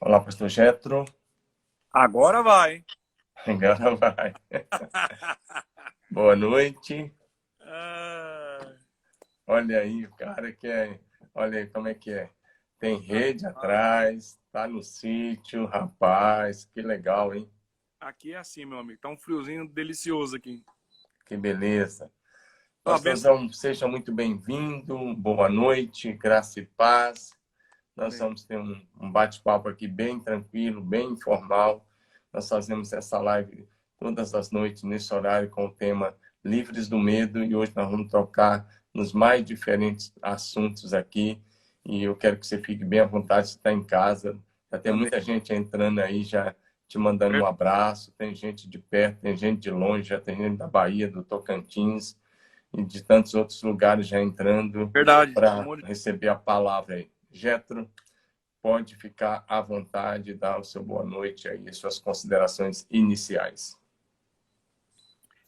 Olá, pastor Jetro. Agora vai. Agora vai. Boa noite. Ah, Olha aí, o cara que é. Olha aí como é que é. Tem rede rapaz, atrás, tá no sítio, rapaz. Que legal, hein? aqui é assim, meu amigo. Tá um friozinho delicioso aqui. Que beleza. Tô abençoado. Pastorzão, seja muito bem-vindo. Boa noite, graça e paz. Nós Amém. vamos ter um bate-papo aqui bem tranquilo, bem informal. Nós fazemos essa live todas as noites nesse horário com o tema Livres do Medo e hoje nós vamos tocar nos mais diferentes assuntos aqui e eu quero que você fique bem à vontade de estar em casa. Já tem Amém. muita gente entrando aí, já te mandando um abraço, tem gente de perto, tem gente de longe, já tem gente da Bahia, do Tocantins e de tantos outros lugares já entrando Verdade. Um para monte de... receber a palavra aí. Jetro, pode ficar à vontade, dar o seu boa noite aí, suas considerações iniciais.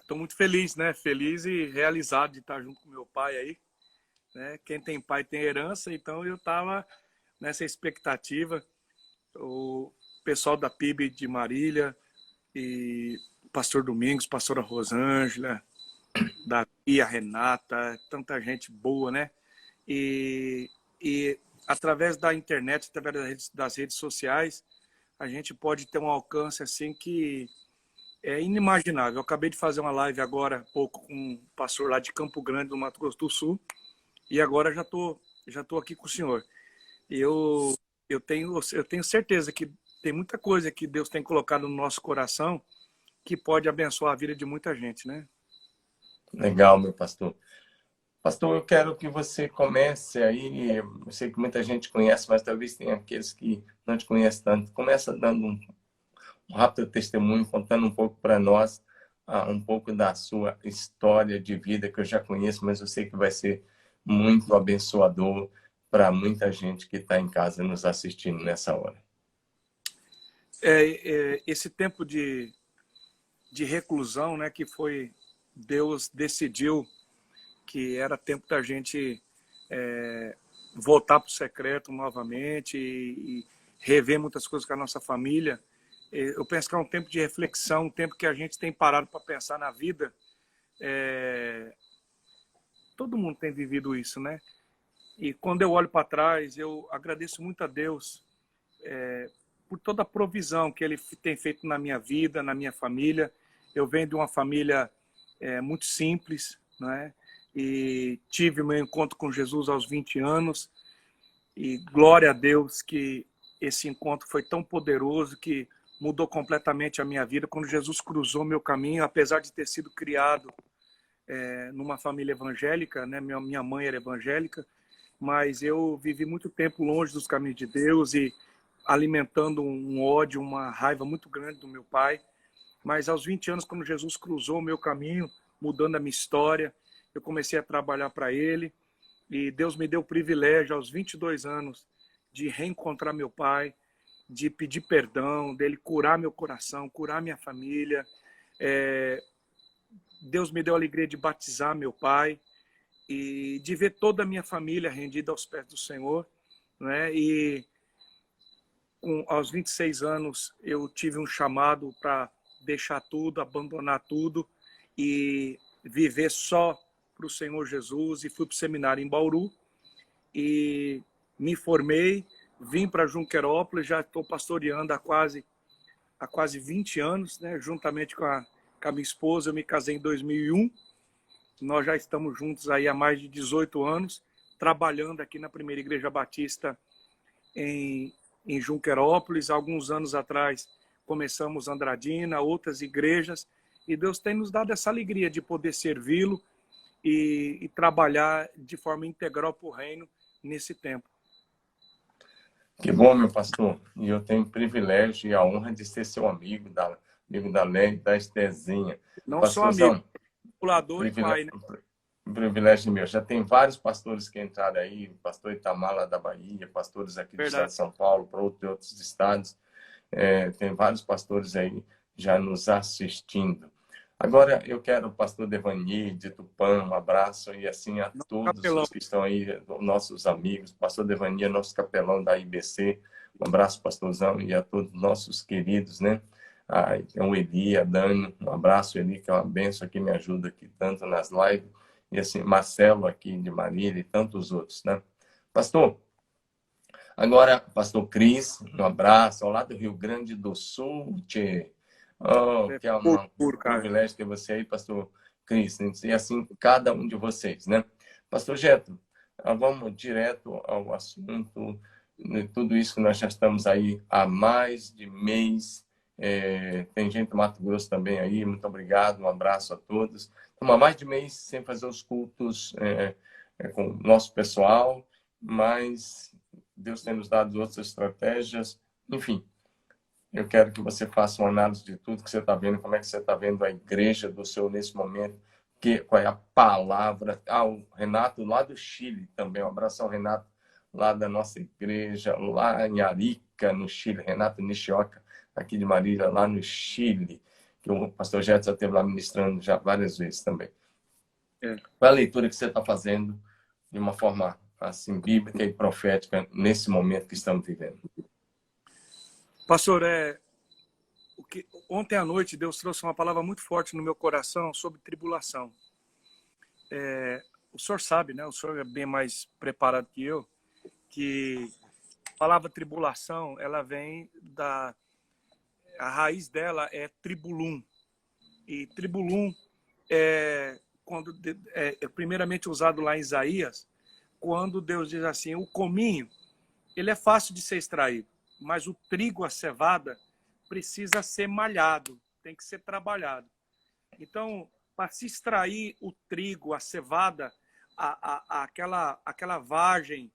Tô muito feliz, né? Feliz e realizado de estar junto com meu pai aí, né? Quem tem pai tem herança, então eu tava nessa expectativa. O pessoal da PIB de Marília e o pastor Domingos, pastora Rosângela, Davi, a Renata, tanta gente boa, né? E através da internet, através das redes sociais, a gente pode ter um alcance assim que é inimaginável. Eu acabei de fazer uma live agora há pouco com um pastor lá de Campo Grande, no Mato Grosso do Sul, e agora já tô aqui com o senhor. E eu tenho certeza que tem muita coisa que Deus tem colocado no nosso coração que pode abençoar a vida de muita gente, né? Legal, meu pastor. Pastor, eu quero que você comece aí, eu sei que muita gente conhece, mas talvez tenha aqueles que não te conhecem tanto. Começa dando um rápido testemunho, contando um pouco para nós, um pouco da sua história de vida, que eu já conheço, mas eu sei que vai ser muito abençoador para muita gente que está em casa nos assistindo nessa hora. Esse tempo de reclusão, né, que foi Deus decidiu que era tempo da gente voltar para o secreto novamente e rever muitas coisas com a nossa família. Eu penso que é um tempo de reflexão, um tempo que a gente tem parado para pensar na vida. Todo mundo tem vivido isso, né? E quando eu olho para trás, eu agradeço muito a Deus por toda a provisão que Ele tem feito na minha vida, na minha família. Eu venho de uma família muito simples, né? E tive o meu encontro com Jesus aos 20 anos. E glória a Deus que esse encontro foi tão poderoso que mudou completamente a minha vida. Quando Jesus cruzou meu caminho, apesar de ter sido criado numa família evangélica, né? Minha mãe era evangélica, mas eu vivi muito tempo longe dos caminhos de Deus e alimentando um ódio, uma raiva muito grande do meu pai. Mas aos 20 anos, quando Jesus cruzou o meu caminho, mudando a minha história, eu comecei a trabalhar para Ele. E Deus me deu o privilégio, aos 22 anos, de reencontrar meu pai, de pedir perdão, dele curar meu coração, curar minha família. Deus me deu a alegria de batizar meu pai e de ver toda a minha família rendida aos pés do Senhor. Né? E aos 26 anos, eu tive um chamado para deixar tudo, abandonar tudo e viver só para o Senhor Jesus. E fui para o seminário em Bauru e me formei, vim para Junquerópolis, já estou pastoreando há quase 20 anos, né? Juntamente com a minha esposa. Eu me casei em 2001, nós já estamos juntos aí há mais de 18 anos, trabalhando aqui na Primeira Igreja Batista em Junquerópolis. Alguns anos atrás começamos Andradina, outras igrejas, e Deus tem nos dado essa alegria de poder servi-lo e trabalhar de forma integral para o reino nesse tempo. Que bom, meu pastor. E eu tenho o privilégio e a honra de ser seu amigo da Lé e da Estezinha. Não só amigo, Pastorzão, pulador e privilégio, pai, né? privilégio meu. Já tem vários pastores que entraram aí, pastor Itamar lá da Bahia, pastores aqui do estado Verdade. de São Paulo, para outros estados. Tem vários pastores aí já nos assistindo. Agora, eu quero o pastor Devani, de Tupã, um abraço, e assim a todos Capelão. os que estão aí, nossos amigos. Pastor Devani é nosso capelão da IBC. Um abraço, pastorzão, e a todos nossos queridos, né? O Eli, a Dani, um abraço, Eli, que é uma benção que me ajuda aqui tanto nas lives. E assim, Marcelo aqui de Marília e tantos outros, né? Pastor, agora, pastor Cris, um abraço, ao lado do Rio Grande do Sul, tchê. Oh, que é um Cara. privilégio ter você aí, pastor Cris, e assim cada um de vocês, né? Pastor Getro, vamos direto ao assunto, de tudo isso que nós já estamos aí há mais de mês, tem gente do Mato Grosso também aí, muito obrigado, um abraço a todos. Estamos há mais de mês sem fazer os cultos com o nosso pessoal, mas Deus tem nos dado outras estratégias, enfim. Eu quero que você faça uma análise de tudo que você está vendo, como é que você está vendo a igreja do seu nesse momento, qual é a palavra. O Renato lá do Chile também, um abraço ao Renato lá da nossa igreja, lá em Arica, no Chile, Renato Nishioca, aqui de Marília, lá no Chile, que o pastor Gerson já esteve lá ministrando já várias vezes também. Qual é a leitura que você está fazendo de uma forma assim bíblica e profética nesse momento que estamos vivendo? Pastor, ontem à noite Deus trouxe uma palavra muito forte no meu coração sobre tribulação. O senhor sabe, né? O senhor é bem mais preparado que eu, que a palavra tribulação, ela vem a raiz dela é tribulum. E tribulum é primeiramente usado lá em Isaías, quando Deus diz assim, o cominho, ele é fácil de ser extraído, mas o trigo, a cevada, precisa ser malhado, tem que ser trabalhado. Então, para se extrair o trigo, a cevada, aquela vagem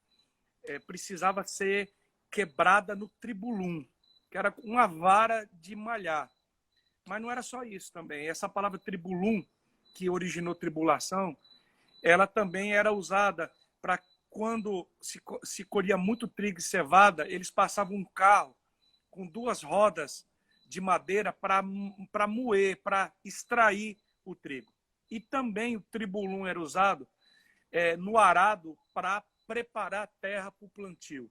precisava ser quebrada no tribulum, que era uma vara de malhar. Mas não era só isso também. Essa palavra tribulum, que originou tribulação, ela também era usada para quando se colhia muito trigo e cevada, eles passavam um carro com 2 rodas de madeira para moer, para extrair o trigo. E também o tribulum era usado no arado para preparar a terra para o plantio.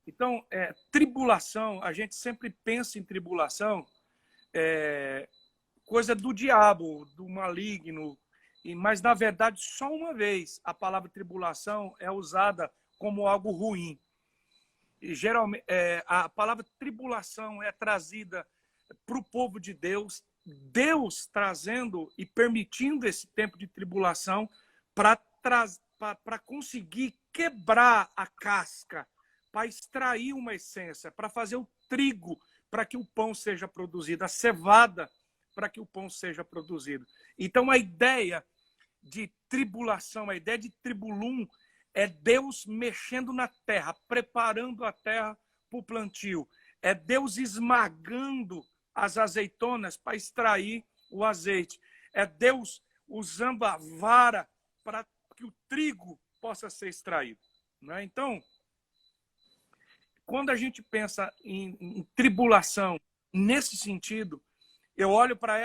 Então, tribulação, a gente sempre pensa em tribulação, coisa do diabo, do maligno, mas, na verdade, só uma vez a palavra tribulação é usada como algo ruim. E, geralmente, a palavra tribulação é trazida para o povo de Deus, Deus trazendo e permitindo esse tempo de tribulação para conseguir quebrar a casca, para extrair uma essência, para fazer o trigo, para que o pão seja produzido, a cevada, para que o pão seja produzido. Então, a ideia de tribulação, a ideia de tribulum, é Deus mexendo na terra, preparando a terra para o plantio. É Deus esmagando as azeitonas para extrair o azeite. É Deus usando a vara para que o trigo possa ser extraído. Né? Então, quando a gente pensa em tribulação nesse sentido, eu olho para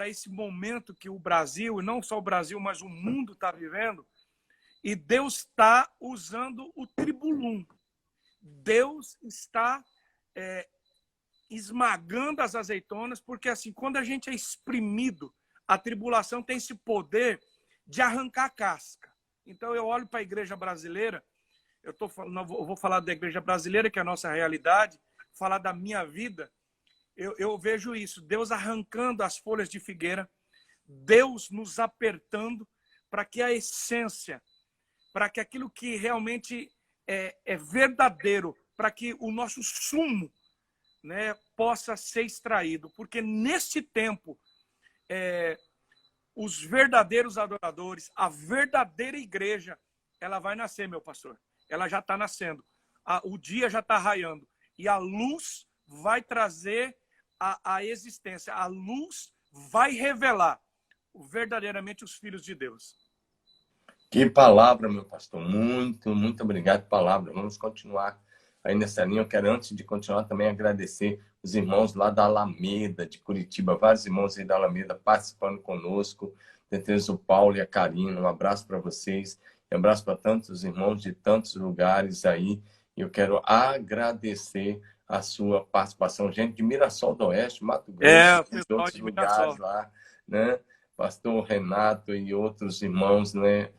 esse momento que o Brasil, e não só o Brasil, mas o mundo está vivendo, e Deus está usando o tribulum. Deus está esmagando as azeitonas, porque assim, quando a gente é exprimido, a tribulação tem esse poder de arrancar a casca. Então eu olho para a igreja brasileira, eu vou falar da igreja brasileira, que é a nossa realidade, falar da minha vida, eu vejo isso, Deus arrancando as folhas de figueira, Deus nos apertando para que a essência, para que aquilo que realmente é verdadeiro, para que o nosso sumo, né, possa ser extraído. Porque nesse tempo, os verdadeiros adoradores, a verdadeira igreja, ela vai nascer, meu pastor. Ela já está nascendo. O dia já está raiando. E a luz vai trazer a existência. A luz vai revelar verdadeiramente os filhos de Deus. Que palavra, meu pastor. Muito, muito obrigado, palavra. Vamos continuar aí nessa linha. Eu quero, antes de continuar, também agradecer os irmãos lá da Alameda, de Curitiba, vários irmãos aí da Alameda participando conosco, dentre eles o Paulo e a Karina. Um abraço para vocês, um abraço para tantos irmãos de tantos lugares aí. Eu quero agradecer a sua participação, gente de Mirassol do Oeste, Mato Grosso, O de pessoal outros de lugares Mirassol. lá, né? Pastor Renato e outros irmãos, né,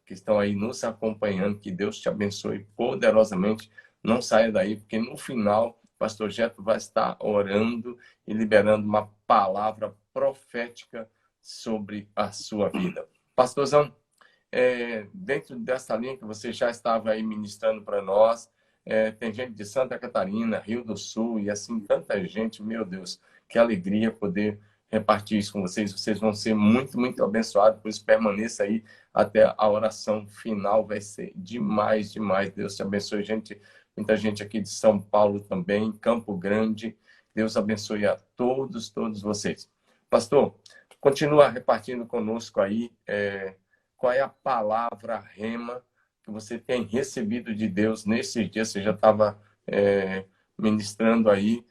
que estão aí nos acompanhando. Que Deus te abençoe poderosamente. Não saia daí, porque no final, o pastor Jeto vai estar orando e liberando uma palavra profética sobre a sua vida. Pastorzão, dentro dessa linha que você já estava aí ministrando para nós, tem gente de Santa Catarina, Rio do Sul, e assim, tanta gente. Meu Deus, que alegria poder repartir isso com vocês. Vocês vão ser muito, muito abençoados, por isso permaneça aí até a oração final. Vai ser demais, demais. Deus te abençoe, gente. Muita gente aqui de São Paulo também, Campo Grande. Deus abençoe a todos, todos vocês. Pastor, continua repartindo conosco aí, qual é a palavra rema que você tem recebido de Deus nesses dias? Você já estava ministrando aí.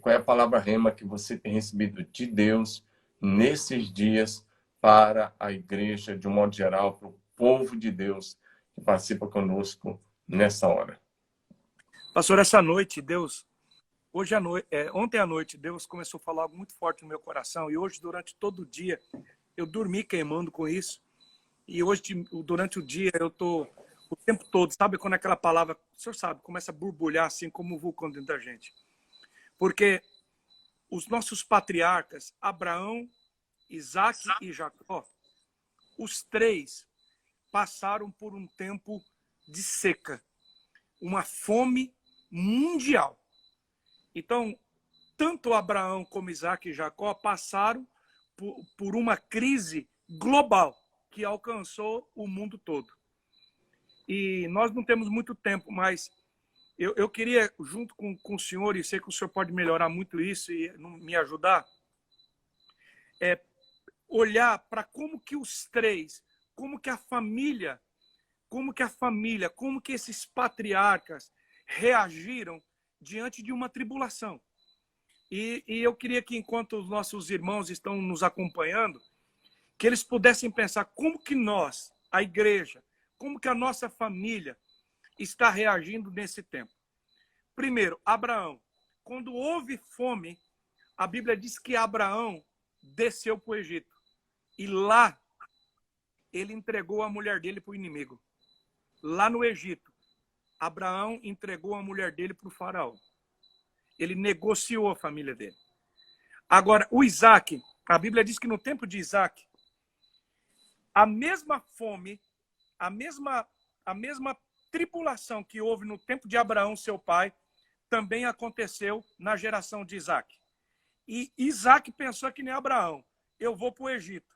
Qual é a palavra rema que você tem recebido de Deus nesses dias para a igreja, de um modo geral, para o povo de Deus que participa conosco nessa hora? Pastor, essa noite, Deus, ontem à noite, Deus começou a falar algo muito forte no meu coração, e hoje, durante todo o dia, eu dormi queimando com isso. E hoje, durante o dia, eu tô o tempo todo, sabe quando aquela palavra, o senhor sabe, começa a borbulhar assim como um vulcão dentro da gente. Porque os nossos patriarcas, Abraão, Isaac e Jacó, os três passaram por um tempo de seca, uma fome mundial. Então, tanto Abraão como Isaac e Jacó passaram por uma crise global que alcançou o mundo todo. E nós não temos muito tempo, mas eu queria, junto com o senhor, e sei que o senhor pode melhorar muito isso e me ajudar, olhar para como que os três, como que a família, como que esses patriarcas reagiram diante de uma tribulação. E eu queria que, enquanto os nossos irmãos estão nos acompanhando, que eles pudessem pensar como que nós, a igreja, como que a nossa família está reagindo nesse tempo. Primeiro, Abraão. Quando houve fome, a Bíblia diz que Abraão desceu para o Egito. E lá, ele entregou a mulher dele para o inimigo. Lá no Egito, Abraão entregou a mulher dele para o faraó. Ele negociou a família dele. Agora, o Isaac, a Bíblia diz que no tempo de Isaac, a mesma fome, a mesma tribulação que houve no tempo de Abraão, seu pai, também aconteceu na geração de Isaac. E Isaac pensou que nem Abraão, eu vou para o Egito.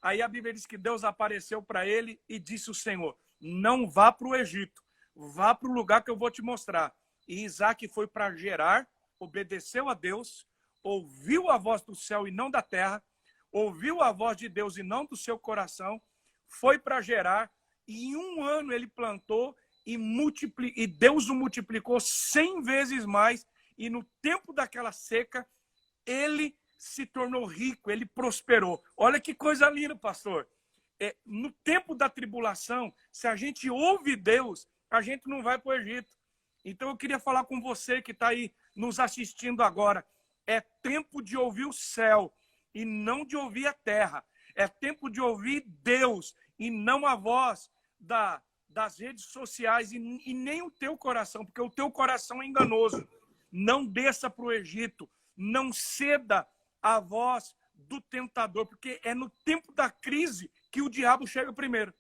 Aí a Bíblia diz que Deus apareceu para ele e disse o Senhor, não vá para o Egito, vá para o lugar que eu vou te mostrar. E Isaac foi para Gerar, obedeceu a Deus, ouviu a voz do céu e não da terra, ouviu a voz de Deus e não do seu coração, foi para Gerar, e em um ano ele plantou e Deus o multiplicou 100 vezes mais, e no tempo daquela seca, ele se tornou rico, ele prosperou. Olha que coisa linda, pastor. No tempo da tribulação, se a gente ouve Deus, a gente não vai para o Egito. Então eu queria falar com você que está aí nos assistindo agora. É tempo de ouvir o céu e não de ouvir a terra. É tempo de ouvir Deus e não a voz das redes sociais e nem o teu coração, porque o teu coração é enganoso. Não desça para o Egito, não ceda à voz do tentador, porque é no tempo da crise que o diabo chega primeiro.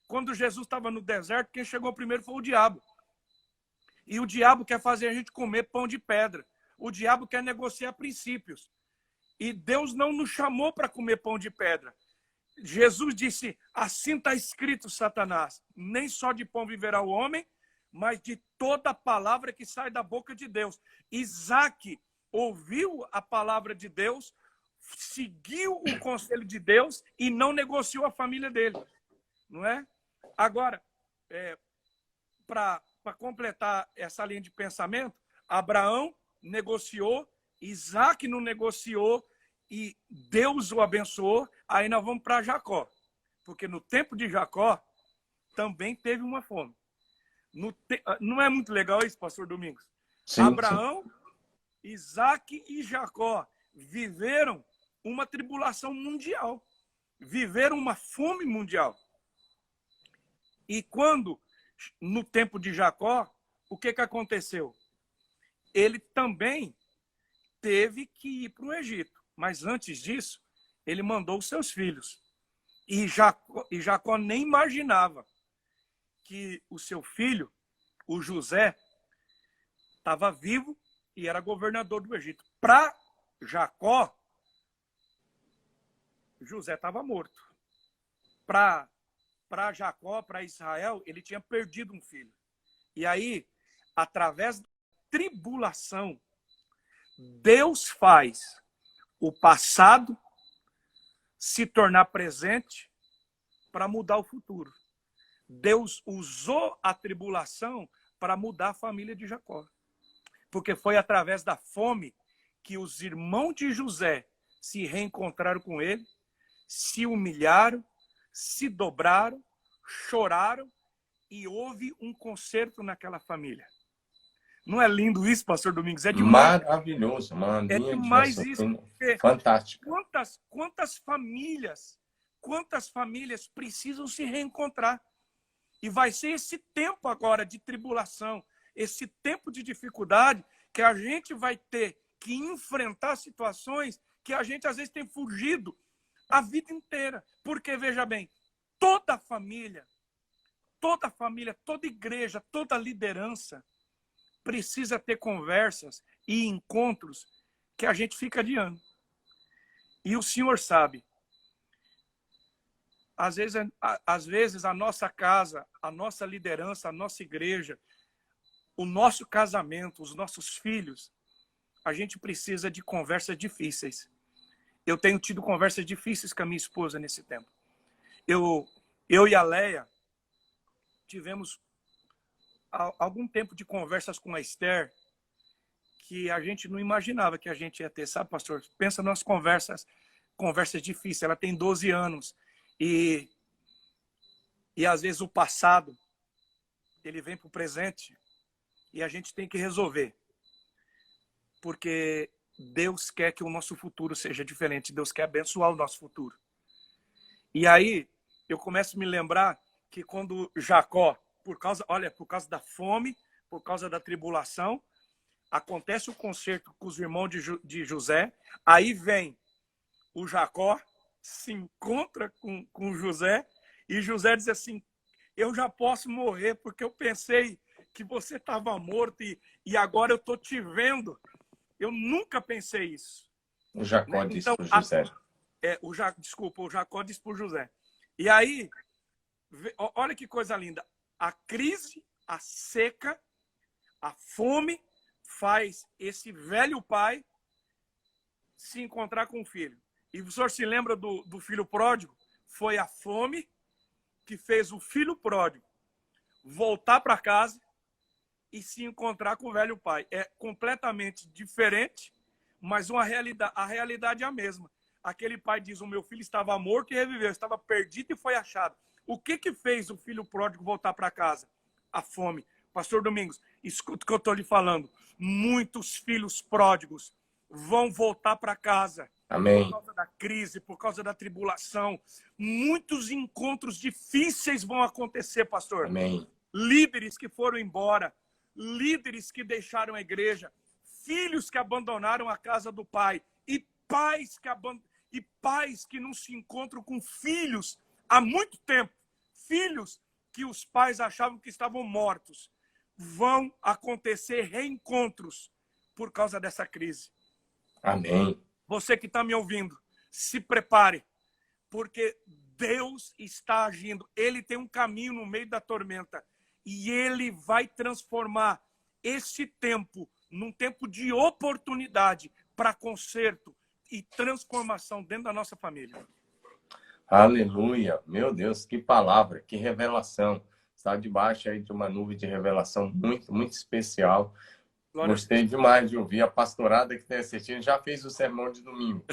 Quando Jesus estava no deserto, quem chegou primeiro foi o diabo. E o diabo quer fazer a gente comer pão de pedra. O diabo quer negociar princípios. E Deus não nos chamou para comer pão de pedra. Jesus disse, assim está escrito, Satanás, nem só de pão viverá o homem, mas de toda palavra que sai da boca de Deus. Isaac ouviu a palavra de Deus, seguiu o conselho de Deus e não negociou a família dele. Não é? Agora, para para completar essa linha de pensamento, Abraão negociou, Isaac não negociou e Deus o abençoou. Aí nós vamos para Jacó. Porque no tempo de Jacó também teve uma fome. Não é muito legal isso, pastor Domingos? Sim, Abraão, sim. Isaac e Jacó viveram uma tribulação mundial. Viveram uma fome mundial. E quando, no tempo de Jacó, o que aconteceu? Ele também teve que ir para o Egito. Mas antes disso, ele mandou os seus filhos. E Jacó nem imaginava que o seu filho, o José, estava vivo e era governador do Egito. Para Jacó, José estava morto. Para Jacó, para Israel, ele tinha perdido um filho. E aí, através da tribulação, Deus faz o passado se tornar presente para mudar o futuro. Deus usou a tribulação para mudar a família de Jacó. Porque foi através da fome que os irmãos de José se reencontraram com ele, se humilharam, se dobraram, choraram e houve um conserto naquela família. Não é lindo isso, pastor Domingos? É demais. Maravilhoso, uma é linha demais de isso. fantástica. Quantas famílias precisam se reencontrar? E vai ser esse tempo agora de tribulação, esse tempo de dificuldade, que a gente vai ter que enfrentar situações que a gente às vezes tem fugido a vida inteira. Porque, veja bem, toda família, toda igreja, toda liderança precisa ter conversas e encontros que a gente fica adiando. E o senhor sabe, às vezes a nossa casa, a nossa liderança, a nossa igreja, o nosso casamento, os nossos filhos, a gente precisa de conversas difíceis. Eu tenho tido conversas difíceis com a minha esposa nesse tempo. Eu e a Leia tivemos algum tempo de conversas com a Esther que a gente não imaginava que a gente ia ter, sabe, pastor? Pensa nas conversas difíceis. Ela tem 12 anos e às vezes o passado ele vem para o presente e a gente tem que resolver. Porque Deus quer que o nosso futuro seja diferente. Deus quer abençoar o nosso futuro. E aí eu começo a me lembrar que quando Jacó, por causa da fome, por causa da tribulação, acontece o concerto com os irmãos de José, aí vem o Jacó, se encontra com José, e José diz assim, eu já posso morrer, porque eu pensei que você estava morto e agora eu estou te vendo. Eu nunca pensei isso. O Jacó disse para o José. O Jacó disse para o José. E aí, olha que coisa linda. A crise, a seca, a fome faz esse velho pai se encontrar com o filho. E o senhor se lembra do filho pródigo? Foi a fome que fez o filho pródigo voltar para casa e se encontrar com o velho pai. É completamente diferente, mas a realidade é a mesma. Aquele pai diz, o meu filho estava morto e reviveu, estava perdido e foi achado. O que fez o filho pródigo voltar para casa? A fome. Pastor Domingos, escuta o que eu estou lhe falando. Muitos filhos pródigos vão voltar para casa. Amém. Por causa da crise, por causa da tribulação. Muitos encontros difíceis vão acontecer, pastor. Amém. Líderes que foram embora, líderes que deixaram a igreja, filhos que abandonaram a casa do pai e pais que não se encontram com filhos há muito tempo. Filhos que os pais achavam que estavam mortos. Vão acontecer reencontros por causa dessa crise. Amém. Você que está me ouvindo, se prepare, porque Deus está agindo. Ele tem um caminho no meio da tormenta e Ele vai transformar esse tempo num tempo de oportunidade para conserto e transformação dentro da nossa família. Aleluia. Meu Deus, que palavra, que revelação. está debaixo aí de uma nuvem de revelação muito, muito especial. Glória a Gostei Deus. demais de ouvir a pastorada que está assistindo. Já fez o sermão de domingo.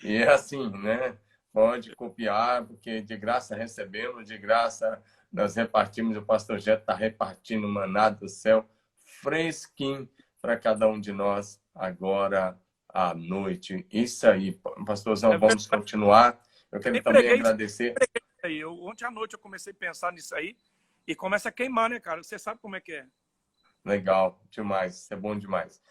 E é assim, né? Pode copiar, porque de graça recebemos, de graça nós repartimos. O pastor Jeto está repartindo maná do céu, fresquinho para cada um de nós agora à noite. Isso aí, pastorzão, É vamos verdade. continuar. Eu quero Nem também preguei isso agradecer. aí. Ontem à noite eu comecei a pensar nisso aí e começa a queimar, né, cara? Você sabe como é que é. Legal, demais, isso é bom demais.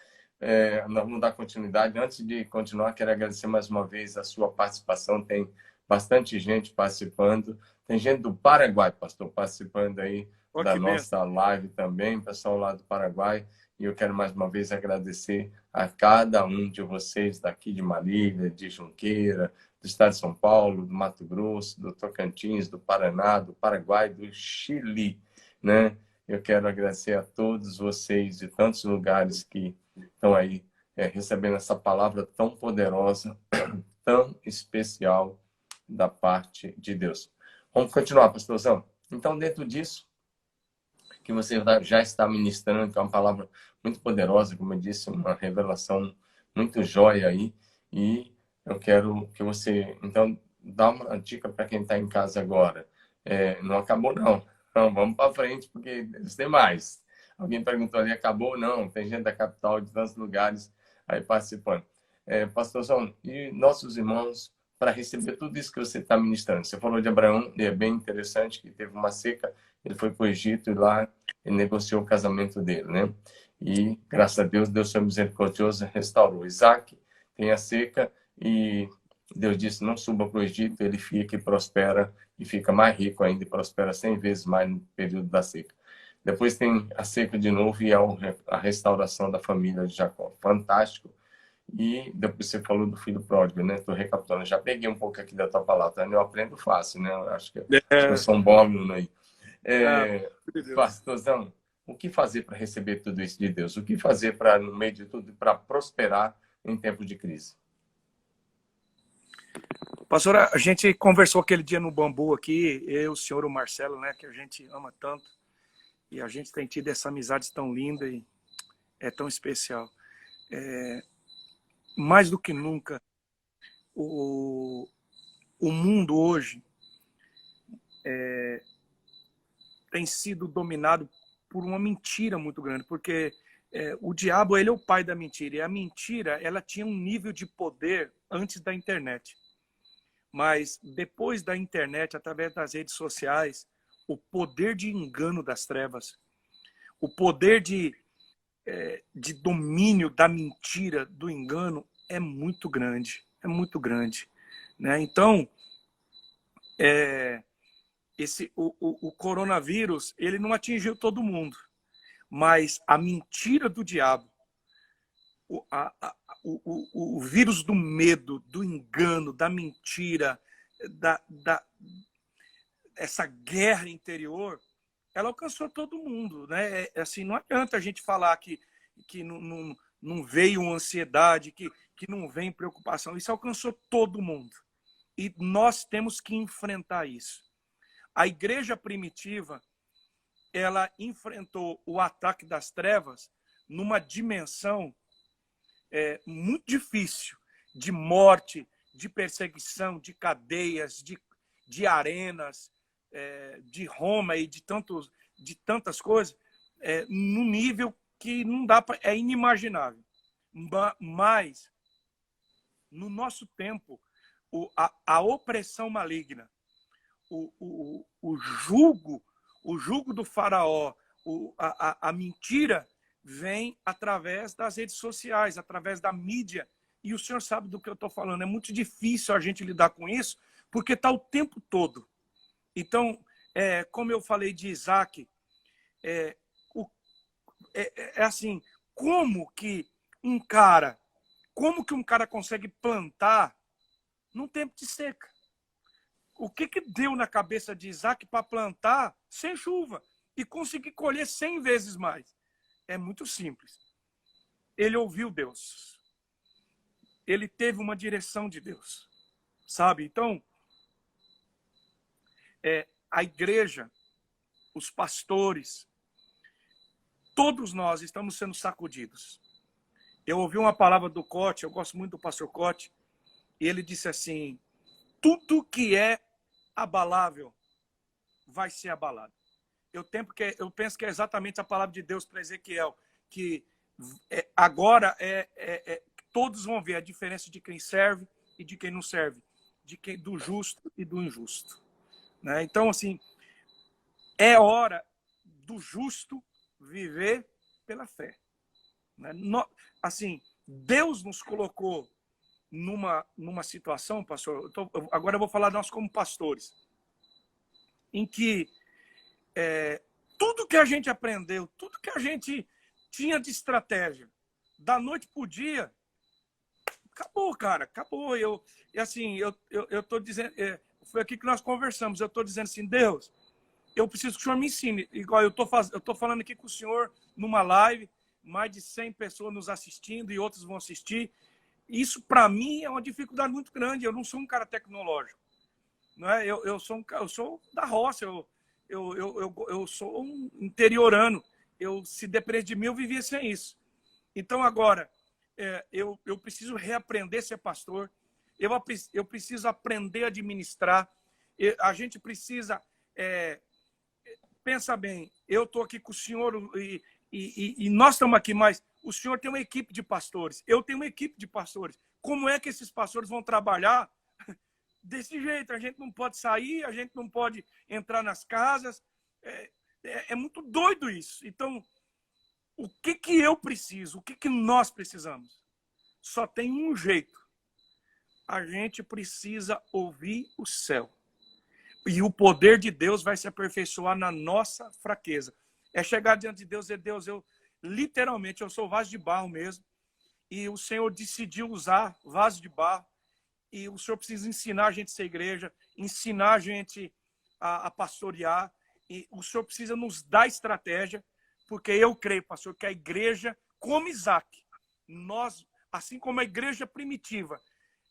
Nós vamos dar continuidade. Antes de continuar, quero agradecer mais uma vez a sua participação. Tem bastante gente participando. Tem gente do Paraguai, pastor, participando aí Olha da que benção. nossa live também, pessoal lá do Paraguai. E eu quero mais uma vez agradecer a cada um de vocês daqui de Marília, de Junqueira, do estado de São Paulo, do Mato Grosso, do Tocantins, do Paraná, do Paraguai, do Chile, né? Eu quero agradecer a todos vocês de tantos lugares que estão aí recebendo essa palavra tão poderosa, tão especial da parte de Deus. Vamos continuar, pastorzão. Então, dentro disso, que você já está ministrando, que é uma palavra muito poderosa, como eu disse, uma revelação muito jóia aí, e eu quero que você, então, dá uma dica para quem está em casa agora. Não acabou, não. Então, vamos para frente, porque tem mais. Alguém perguntou ali, acabou? Não, tem gente da capital, de tantos lugares aí participando. Pastorzão, e nossos irmãos, para receber tudo isso que você está ministrando. Você falou de Abraão, e é bem interessante que teve uma seca, ele foi para o Egito e lá ele negociou o casamento dele, né? E, graças a Deus, Deus foi misericordioso e restaurou. Isaac tem a seca e Deus disse, não suba para o Egito, ele fica e prospera, e fica mais rico ainda, e prospera 100 vezes mais no período da seca. Depois tem a seca de novo e a restauração da família de Jacó. Fantástico. E depois você falou do filho pródigo, né? Estou recapitulando. Já peguei um pouco aqui da tua palavra, né? Eu aprendo fácil, né? Acho que eu É, sou um bom aluno aí. ah, meu Deus. Pastorzão, o que fazer para receber tudo isso de Deus? O que fazer para, no meio de tudo, para prosperar em tempo de crise? Pastora, a gente conversou aquele dia no Bambu aqui, eu, o senhor, o Marcelo, né, que a gente ama tanto, e a gente tem tido essa amizade tão linda e é tão especial. Mais do que nunca, o, o mundo hoje tem sido dominado por uma mentira muito grande, porque o diabo, ele é o pai da mentira, e a mentira, ela tinha um nível de poder antes da internet. Mas depois da internet, através das redes sociais, o poder de engano das trevas, o poder de domínio da mentira, do engano, é muito grande. É muito grande. Né? Então, o coronavírus, ele não atingiu todo mundo, mas a mentira do diabo, o vírus do medo, do engano, da mentira, da, essa guerra interior, ela alcançou todo mundo, né? Assim, não adianta a gente falar que não veio ansiedade, que não vem preocupação. Isso alcançou todo mundo. E nós temos que enfrentar isso. A igreja primitiva, ela enfrentou o ataque das trevas numa dimensão muito difícil, de morte, de perseguição, de cadeias, de arenas, de Roma e de tantas coisas, num nível que não dá pra, é inimaginável. Mas, no nosso tempo, a opressão maligna, o jugo do faraó, a mentira vem através das redes sociais, através da mídia. E o senhor sabe do que eu estou falando. É muito difícil a gente lidar com isso, porque está o tempo todo. Então, como eu falei de Isaac, assim, como que um cara consegue plantar num tempo de seca? O que deu na cabeça de Isaac para plantar sem chuva e conseguir colher 100 vezes mais? É muito simples. Ele ouviu Deus. Ele teve uma direção de Deus. Sabe? Então, a igreja, os pastores, todos nós estamos sendo sacudidos. Eu ouvi uma palavra do Cote, eu gosto muito do pastor Cote, e ele disse assim: tudo que é abalável vai ser abalado. Eu penso que é exatamente a palavra de Deus para Ezequiel, que agora todos vão ver a diferença de quem serve e de quem não serve, do justo e do injusto. Né? Então, assim, é hora do justo viver pela fé. Né? Assim, Deus nos colocou numa situação, pastor, agora eu vou falar nós como pastores, em que tudo que a gente aprendeu, tudo que a gente tinha de estratégia, da noite para o dia, acabou, cara, acabou. Eu tô dizendo, foi aqui que nós conversamos, eu tô dizendo assim: Deus, eu preciso que o Senhor me ensine. Igual eu tô falando aqui com o Senhor numa live, mais de 100 pessoas nos assistindo e outros vão assistir. Isso, para mim, é uma dificuldade muito grande. Eu não sou um cara tecnológico. Não é? Eu sou da roça, eu sou um interiorano. Se depender de mim, eu vivia sem isso. Então, agora, eu preciso reaprender a ser pastor. Eu preciso aprender a administrar. A gente precisa... pensa bem, eu estou aqui com o senhor e nós estamos aqui, mas o senhor tem uma equipe de pastores, eu tenho uma equipe de pastores. Como é que esses pastores vão trabalhar desse jeito? A gente não pode sair, a gente não pode entrar nas casas. É muito doido isso. Então, o que eu preciso? O que nós precisamos? Só tem um jeito. A gente precisa ouvir o céu. E o poder de Deus vai se aperfeiçoar na nossa fraqueza. É chegar diante de Deus e dizer: Deus, literalmente, eu sou vaso de barro mesmo. E o Senhor decidiu usar vaso de barro. E o Senhor precisa ensinar a gente a ser igreja, ensinar a gente a pastorear. E o Senhor precisa nos dar estratégia, porque eu creio, pastor, que a igreja, como Isaac, nós, assim como a igreja primitiva,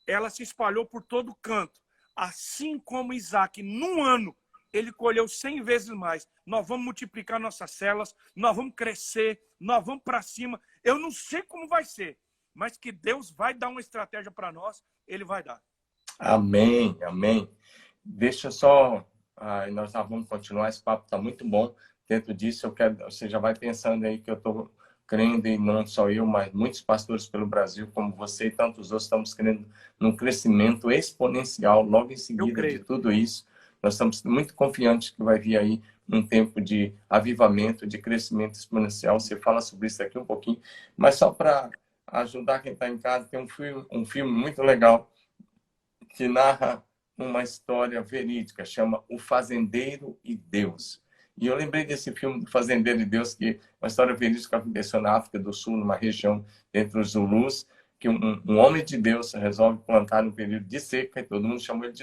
ela se espalhou por todo canto. Assim como Isaac, num ano, ele colheu 100 vezes mais. Nós vamos multiplicar nossas células, nós vamos crescer, nós vamos para cima. Eu não sei como vai ser, mas que Deus vai dar uma estratégia para nós, Ele vai dar. Amém, amém. Deixa só... nós já vamos continuar, esse papo está muito bom. Dentro disso, você já vai pensando aí que eu estou crendo, e não só eu, mas muitos pastores pelo Brasil, como você e tantos outros, estamos crendo num crescimento exponencial logo em seguida de tudo isso. Nós estamos muito confiantes que vai vir aí um tempo de avivamento, de crescimento exponencial. Você fala sobre isso aqui um pouquinho, mas só para ajudar quem está em casa, tem um filme muito legal que narra uma história verídica, chama O Fazendeiro e Deus. E eu lembrei desse filme do Fazendeiro e Deus, que é uma história verídica que aconteceu na África do Sul, numa região entre os Zulus, que um homem de Deus resolve plantar no período de seca, e todo mundo chamou ele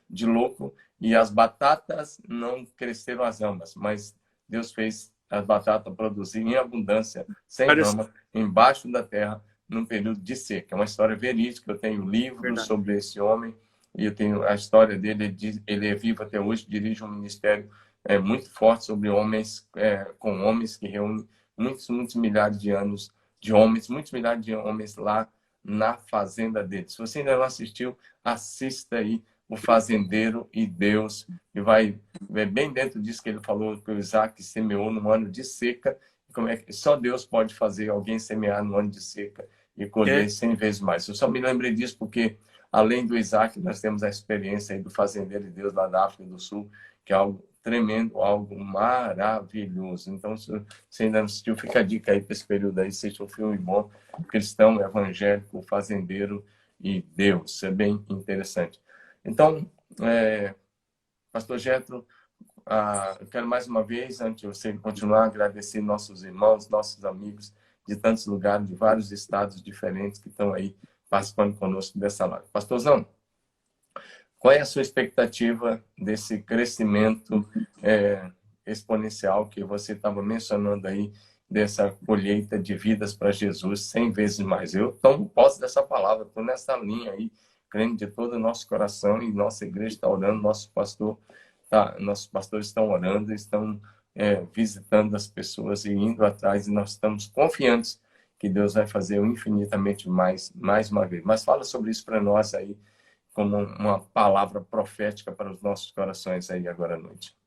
de louco, e as batatas não cresceram as ramas, mas Deus fez as batatas produzirem em abundância, sem rama, embaixo da terra, num período de seca. É uma história verídica, eu tenho livros sobre esse homem, e eu tenho a história dele, ele é vivo até hoje, dirige um ministério muito forte sobre homens, com homens que reúnem muitos milhares de anos de homens, muitos milhares de homens lá na fazenda dele. Se você ainda não assistiu, assista aí O Fazendeiro e Deus, e vai ver bem dentro disso que ele falou, que o Isaac semeou num ano de seca, e como é que só Deus pode fazer alguém semear num ano de seca e colher 100 vezes mais. Eu só me lembrei disso porque, além do Isaac, nós temos a experiência aí do Fazendeiro e Deus lá da África do Sul, que é algo tremendo, algo maravilhoso. Então, se você ainda não assistiu, fica a dica aí para esse período aí, seja um filme bom, cristão, evangélico, O Fazendeiro e Deus. É bem interessante. Então, pastor Jethro, eu quero mais uma vez, antes de você continuar, agradecer nossos irmãos, nossos amigos de tantos lugares, de vários estados diferentes que estão aí participando conosco dessa live. Pastorzão, qual é a sua expectativa desse crescimento exponencial que você estava mencionando aí, dessa colheita de vidas para Jesus 100 vezes mais? Eu tomo posse dessa palavra, estou nessa linha aí, crendo de todo o nosso coração, e nossa igreja está orando, nosso pastor nossos pastores estão orando, estão visitando as pessoas e indo atrás, e nós estamos confiantes que Deus vai fazer o infinitamente mais uma vez. Mas fala sobre isso para nós aí, como uma palavra profética para os nossos corações aí agora à noite.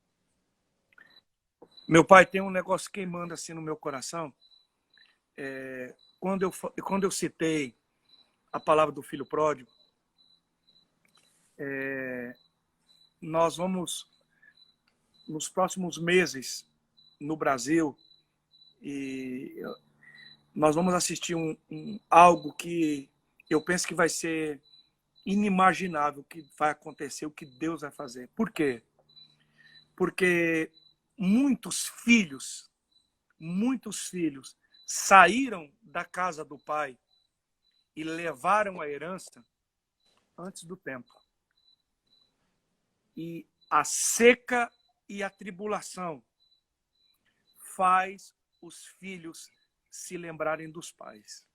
Meu pai, tem um negócio queimando assim no meu coração. Quando eu citei a palavra do filho pródigo, nós vamos, nos próximos meses, no Brasil, e nós vamos assistir algo que eu penso que vai ser inimaginável, que vai acontecer, o que Deus vai fazer. Por quê? Porque muitos filhos saíram da casa do pai e levaram a herança antes do tempo. E a seca e a tribulação faz os filhos se lembrarem dos pais.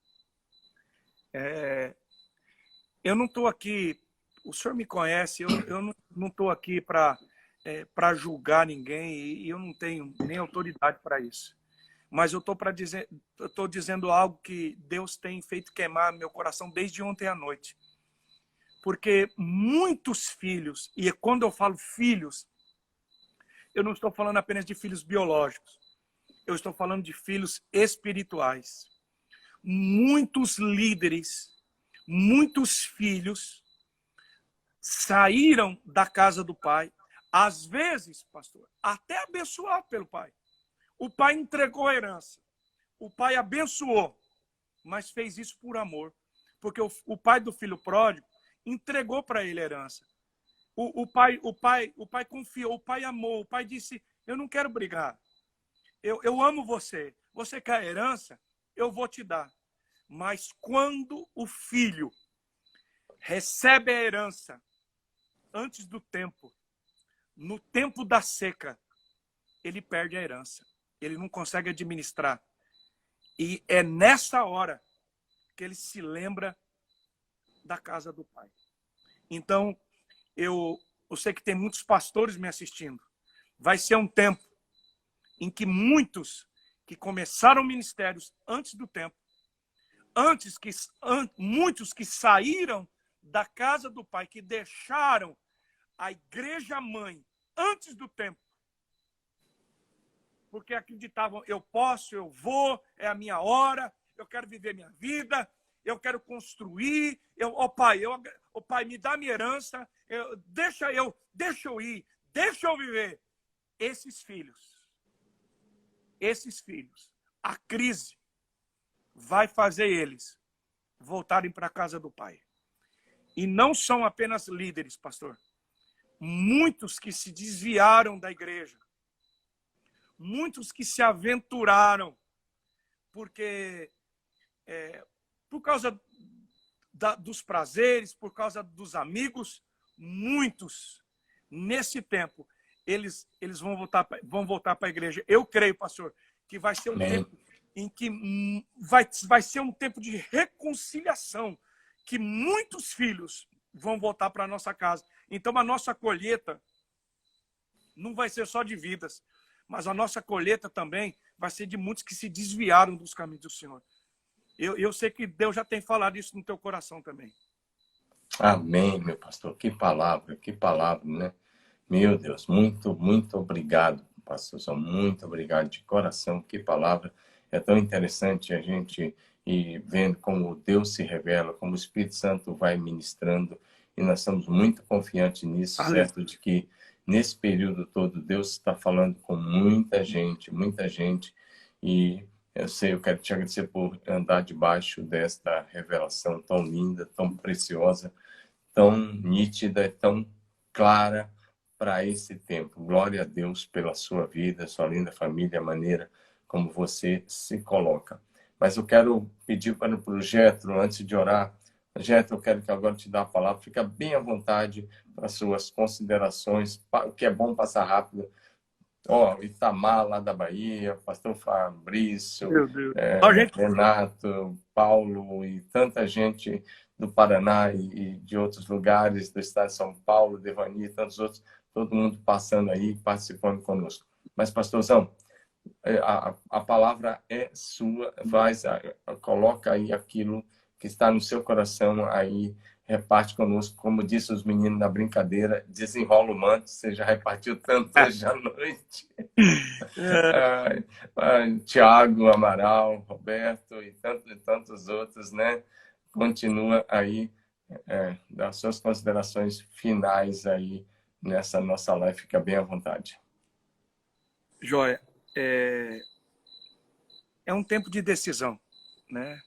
Eu não estou aqui, o senhor me conhece, eu não estou aqui para julgar ninguém, e eu não tenho nem autoridade para isso. Mas eu estou dizendo algo que Deus tem feito queimar meu coração desde ontem à noite. Porque muitos filhos, e quando eu falo filhos, eu não estou falando apenas de filhos biológicos, eu estou falando de filhos espirituais. Muitos líderes, muitos filhos saíram da casa do pai, às vezes, pastor, até abençoado pelo pai. O pai entregou a herança, o pai abençoou, mas fez isso por amor, porque o pai do filho pródigo entregou para ele a herança. O pai confiou, o pai amou, o pai disse: eu não quero brigar, eu amo você, você quer a herança? Eu vou te dar. Mas quando o filho recebe a herança antes do tempo, no tempo da seca, ele perde a herança. Ele não consegue administrar. E é nessa hora que ele se lembra da casa do pai. Então, eu sei que tem muitos pastores me assistindo. Vai ser um tempo em que muitos que começaram ministérios antes do tempo, muitos que saíram da casa do pai, que deixaram a igreja mãe antes do tempo, porque acreditavam: eu posso, eu vou, é a minha hora, eu quero viver minha vida, eu quero construir, pai, me dá minha herança, deixa eu ir, deixa eu viver. Esses filhos, a crise vai fazer eles voltarem para a casa do pai. E não são apenas líderes, pastor. Muitos que se desviaram da igreja, muitos que se aventuraram, porque por causa dos prazeres, por causa dos amigos, muitos, nesse tempo, eles vão voltar para a igreja. Eu creio, pastor, que vai ser um tempo em que vai ser um tempo de reconciliação, que muitos filhos vão voltar para a nossa casa. Então, a nossa colheita não vai ser só de vidas, mas a nossa colheita também vai ser de muitos que se desviaram dos caminhos do Senhor. Eu sei que Deus já tem falado isso no teu coração também. Amém, meu pastor. Que palavra, né? Meu Deus, muito, muito obrigado, pastor. Muito obrigado de coração. Que palavra. É tão interessante a gente ir vendo como Deus se revela, como o Espírito Santo vai ministrando, e nós estamos muito confiantes nisso, certo? De que nesse período todo Deus está falando com muita gente, e eu quero te agradecer por andar debaixo desta revelação tão linda, tão preciosa, tão nítida, tão clara para esse tempo. Glória a Deus pela sua vida, sua linda família, a maneira como você se coloca. Mas eu quero pedir para o Jethro, antes de orar, Jethro, eu quero que agora te dê a palavra, fica bem à vontade para suas considerações, o que é bom passar rápido. Itamar, lá da Bahia, pastor Fabrício, Renato, Paulo e tanta gente do Paraná e de outros lugares do estado de São Paulo, Devani e tantos outros. todo mundo passando aí, participando conosco. Mas, pastorzão, a palavra é sua, coloca aí aquilo que está no seu coração aí, reparte conosco, como disse os meninos na brincadeira, desenrola o manto, você já repartiu tanto hoje à noite. Tiago, Amaral, Roberto e tantos outros, né? Continua aí, das suas considerações finais aí nessa nossa live, fica bem à vontade. Joia, é um tempo de decisão, né?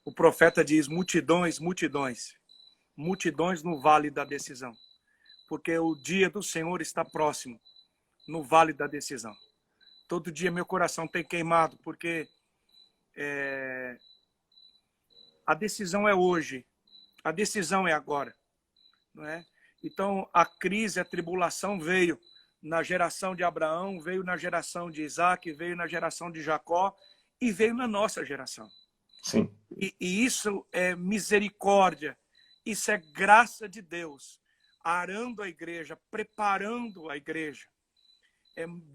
O profeta diz multidões, multidões, multidões no vale da decisão, porque o dia do Senhor está próximo, no vale da decisão. Todo dia meu coração tem queimado, porque a decisão é hoje, a decisão é agora, não é? Então, a crise, a tribulação veio na geração de Abraão, veio na geração de Isaac, veio na geração de Jacó e veio na nossa geração. Sim. E isso é misericórdia, isso é graça de Deus, arando a igreja, preparando a igreja,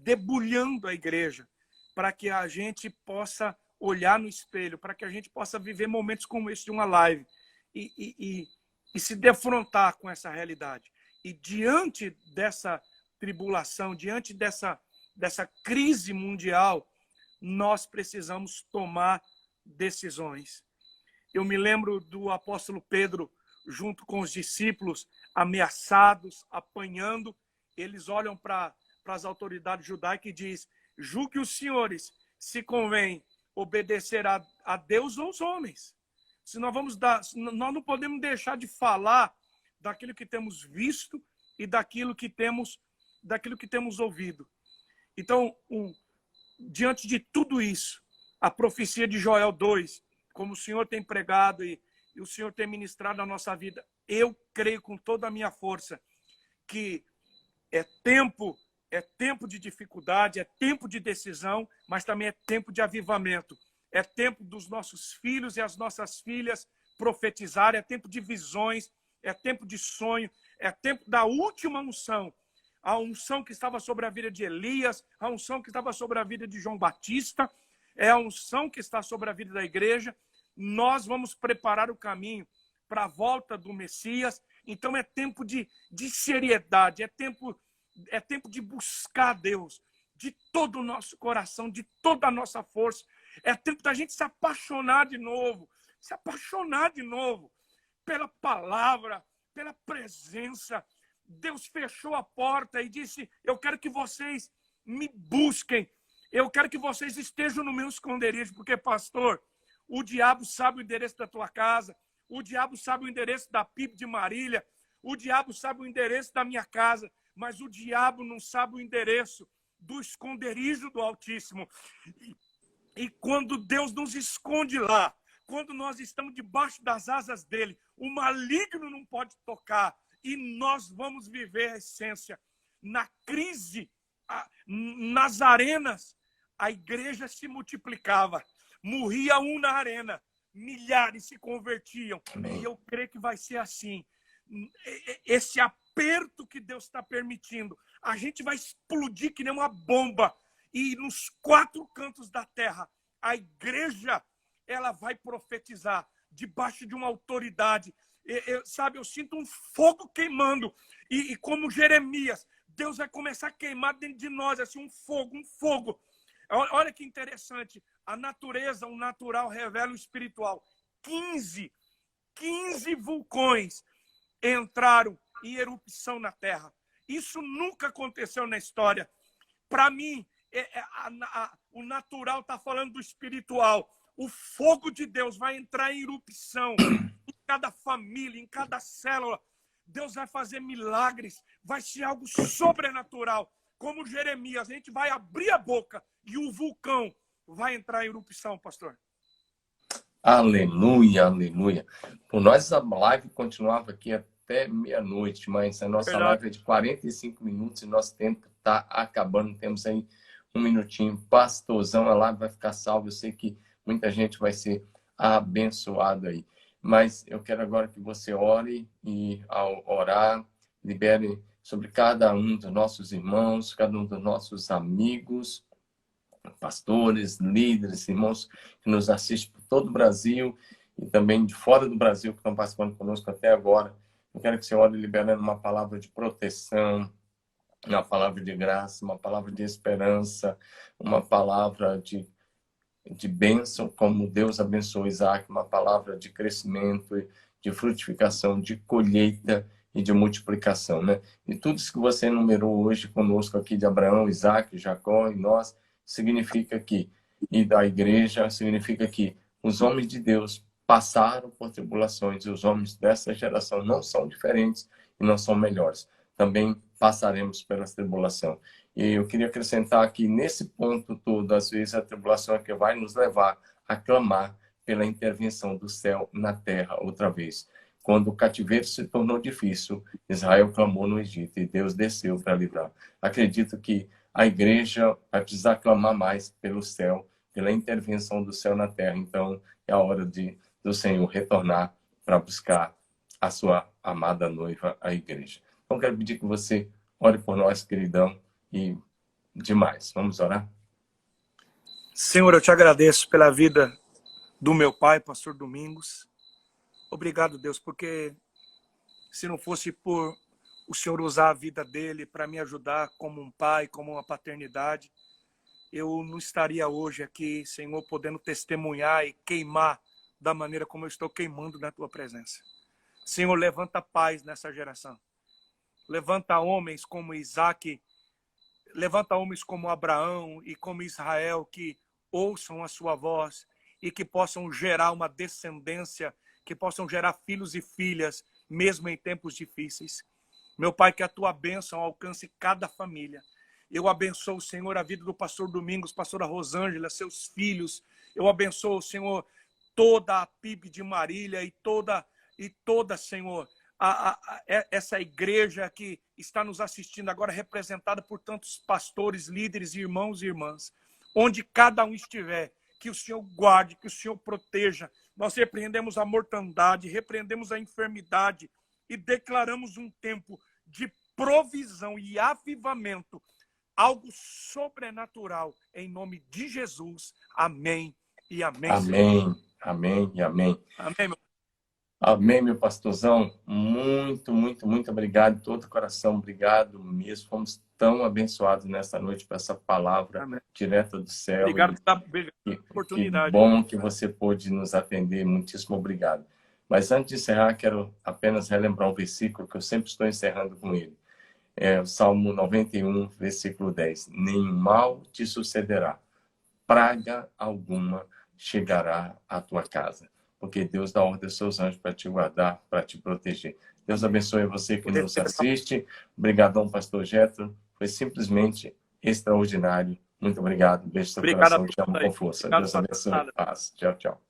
debulhando a igreja, para que a gente possa olhar no espelho, para que a gente possa viver momentos como esse de uma live e se defrontar com essa realidade. E diante dessa tribulação, diante dessa crise mundial, nós precisamos tomar decisões. Eu me lembro do apóstolo Pedro, junto com os discípulos, ameaçados, apanhando. Eles olham para as autoridades judaicas e dizem: julgue os senhores se convém obedecer a Deus ou aos homens. Se nós não podemos deixar de falar daquilo que temos visto e daquilo que temos ouvido. Então, diante de tudo isso, a profecia de Joel 2, como o Senhor tem pregado e o Senhor tem ministrado na nossa vida, eu creio com toda a minha força que é tempo de dificuldade, é tempo de decisão, mas também é tempo de avivamento. É tempo dos nossos filhos e as nossas filhas profetizarem, é tempo de visões, é tempo de sonho, é tempo da última unção. A unção que estava sobre a vida de Elias, a unção que estava sobre a vida de João Batista, é a unção que está sobre a vida da igreja. Nós vamos preparar o caminho para a volta do Messias. Então é tempo de seriedade, é tempo de buscar Deus de todo o nosso coração, de toda a nossa força. É tempo da gente se apaixonar de novo pela palavra, pela presença. Deus fechou a porta e disse: eu quero que vocês me busquem, eu quero que vocês estejam no meu esconderijo, porque, pastor, o diabo sabe o endereço da tua casa, o diabo sabe o endereço da PIB de Marília, o diabo sabe o endereço da minha casa, mas o diabo não sabe o endereço do esconderijo do Altíssimo. E quando Deus nos esconde lá, quando nós estamos debaixo das asas dele, o maligno não pode tocar e nós vamos viver a essência. Na crise, nas arenas, a igreja se multiplicava. Morria um na arena, milhares se convertiam. Amém. E eu creio que vai ser assim. Esse aperto que Deus está permitindo, a gente vai explodir que nem uma bomba. E nos 4 cantos da terra, a igreja, ela vai profetizar debaixo de uma autoridade. Eu sinto um fogo queimando. E como Jeremias, Deus vai começar a queimar dentro de nós, assim, um fogo. Olha que interessante. A natureza, o natural revela o espiritual. 15 vulcões entraram em erupção na terra. Isso nunca aconteceu na história. Para mim, o natural está falando do espiritual. O fogo de Deus vai entrar em erupção em cada família, em cada célula. Deus vai fazer milagres, vai ser algo sobrenatural. Como Jeremias, a gente vai abrir a boca e o vulcão vai entrar em erupção, pastor. Aleluia, aleluia. Por nós, a live continuava aqui até meia-noite, mas a nossa live é de 45 minutos e nosso tempo está acabando. Temos aí um minutinho. Pastorzão, a live vai ficar salva. Eu sei que muita gente vai ser abençoada aí. Mas eu quero agora que você ore e, ao orar, libere sobre cada um dos nossos irmãos, cada um dos nossos amigos, pastores, líderes, irmãos que nos assistem por todo o Brasil e também de fora do Brasil que estão participando conosco até agora. Eu quero que você ore liberando uma palavra de proteção, uma palavra de graça, uma palavra de esperança, uma palavra de bênção, como Deus abençoou Isaac, uma palavra de crescimento, de frutificação, de colheita e de multiplicação, né? E tudo isso que você enumerou hoje conosco aqui de Abraão, Isaac, Jacó e nós, significa que, e da igreja, significa que os homens de Deus passaram por tribulações e os homens dessa geração não são diferentes e não são melhores. Também passaremos pela tribulação. E eu queria acrescentar que nesse ponto todo, às vezes a tribulação é que vai nos levar a clamar pela intervenção do céu na terra outra vez. Quando o cativeiro se tornou difícil, Israel clamou no Egito e Deus desceu para livrar. Acredito que a igreja vai precisar clamar mais pelo céu, pela intervenção do céu na terra. Então, é a hora do Senhor retornar para buscar a sua amada noiva, a igreja. Então, quero pedir que você ore por nós, queridão, e demais. Vamos orar? Senhor, eu te agradeço pela vida do meu pai, pastor Domingos. Obrigado, Deus, porque se não fosse por o Senhor usar a vida dele para me ajudar como um pai, como uma paternidade, eu não estaria hoje aqui, Senhor, podendo testemunhar e queimar da maneira como eu estou queimando na tua presença. Senhor, levanta paz nessa geração. Levanta homens como Isaac, levanta homens como Abraão e como Israel que ouçam a sua voz e que possam gerar uma descendência, que possam gerar filhos e filhas, mesmo em tempos difíceis. Meu Pai, que a tua bênção alcance cada família. Eu abençoo, Senhor, a vida do pastor Domingos, pastora Rosângela, seus filhos. Eu abençoo, Senhor, toda a PIB de Marília e toda, Senhor, essa igreja que está nos assistindo agora, representada por tantos pastores, líderes, irmãos e irmãs. Onde cada um estiver, que o Senhor guarde, que o Senhor proteja. Nós repreendemos a mortandade, repreendemos a enfermidade e declaramos um tempo de provisão e avivamento, algo sobrenatural, em nome de Jesus. Amém e amém. Amém, Senhor. Amém e amém. Amém, meu. Amém, meu pastorzão. Muito, muito, muito obrigado de todo o coração. Obrigado mesmo. Fomos tão abençoados nessa noite por essa palavra Amém. Direta do céu. Obrigado pela Que oportunidade. bom que você pôde nos atender. Muitíssimo obrigado. Mas antes de encerrar, quero apenas relembrar um versículo que eu sempre estou encerrando com ele. É o Salmo 91, versículo 10. Nenhum mal te sucederá, praga alguma chegará à tua casa, porque Deus dá ordem aos seus anjos para te guardar, para te proteger. Deus abençoe você que nos assiste. Obrigadão, pastor Jetro. Foi simplesmente extraordinário. Muito obrigado. Beijo no seu coração. Te amo com força. Deus abençoe. Paz. Tchau, tchau.